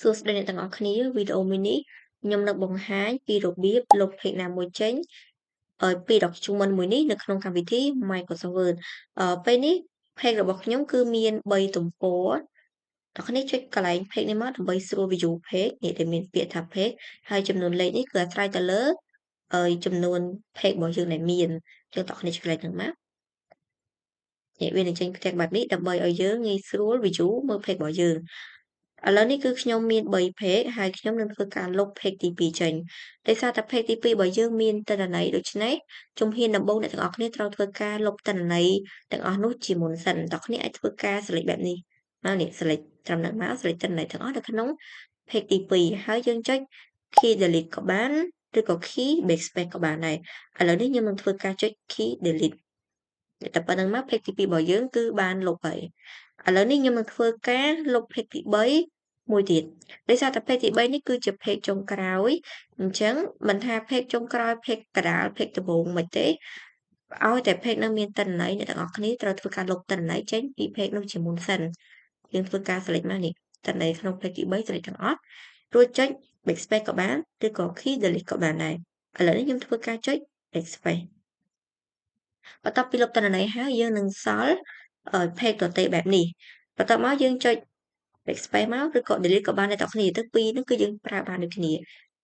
សួស្តីអ្នកទាំងអស់គ្នាវីដេអូមួយនេះខ្ញុំនឹងបង្ហាញពីរបៀបលុប page ណាមួយចេញពី document មួយនេះនៅក្នុងកម្មវិធី Microsoft Word ពេលនេះ page របស់ខ្ញុំគឺមាន3ទំព័រអ្នកគ្នាចុចកន្លែង page នេះមកដើម្បីស្រួល view page នេះដែលមានពាក្យថា page ហើយចំនួនលេខនេះគឺអាស្រ័យទៅលើចំនួន page របស់យើងដែលមានចឹងអ្នកគ្នាចុចកន្លែងហ្នឹងមកវានឹងចេញផ្ទាំងបែបនេះដើម្បីឲ្យយើងងាយស្រួល view មើល page របស់យើងឥឡូវនេះគឺខ្ញុំមាន3 page ហើយខ្ញុំនឹងធ្វើការលុប page ទី2ចេញដោយសារតែ page ទី2របស់យើងមានទិន្នន័យដូច្នេះជំហានដំបូងអ្នកទាំងអស់គ្នាត្រូវធ្វើការលុបទិន្នន័យទាំងអស់នោះជាមុនសិនអ្នកគ្នាអាចធ្វើការ select បែបនេះមកនេះ select ត្រឹមហ្នឹងមក select ទិន្នន័យទាំងអស់នៅក្នុង page ទី2ហើយយើងចុច key delete ក៏បានឬក៏ key backspace ក៏បានដែរឥឡូវនេះខ្ញុំនឹងធ្វើការចុច key delete តែប៉ុណ្្នឹងមក page ទី2របស់យើងគឺបានលុបហើយឥឡូវនេះខ្ញុំនឹងធ្វើការលុប page ទី3មួយទៀតដោយសារតែ page ទី3នេះគឺជា page ចុងក្រោយអញ្ចឹងមិនថា page ចុងក្រោយ page កណ្ដាល page ដំបូងមិនទេឲ្យតែ page នឹងមានទិន្នន័យអ្នកទាំងអស់គ្នាត្រូវធ្វើការលុបទិន្នន័យចេញពី page នោះជាមុនសិនយើងធ្វើការ select មកនេះទិន្នន័យក្នុង page ទី3 select ទាំងអស់រួចចុច backspace ក៏បានឬក៏ key delete ក៏បានដែរឥឡូវនេះខ្ញុំធ្វើការចុច backspace បន្ទាប់ពីលុបទិន្នន័យហើយយើងនឹងសល់page ទទេបែបនេះបន្ទាប់មកយើងចុច backspace មកឬក៏ delete ក៏បានដែរទាំងគ្នាទាំងពីរហ្នឹងគឺយើងប្រើបានដូចគ្នា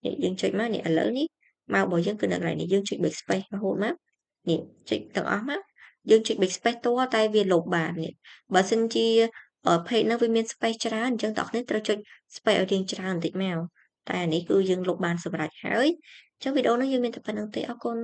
នេះយើងចុចមកនេះឥឡូវនេះមករបស់យើងគឺនៅកន្លែងនេះយើងចុច backspace រហូតមកនេះចុចទាំងអស់មកយើងចុច backspace តតែវាលុបបាននេះបើសិនជា page ហ្នឹងវាមាន space ច្រើនអញ្ចឹងអ្នកនរត្រូវចុច space ឲ្យរៀងច្រើនបន្តិចមកតែអានេះគឺយើងលុបបានសម្រាប់ហើយអញ្ចឹងវីដេអូនេះយើងមានតែប៉ុណ្្នឹងទេអរគុណ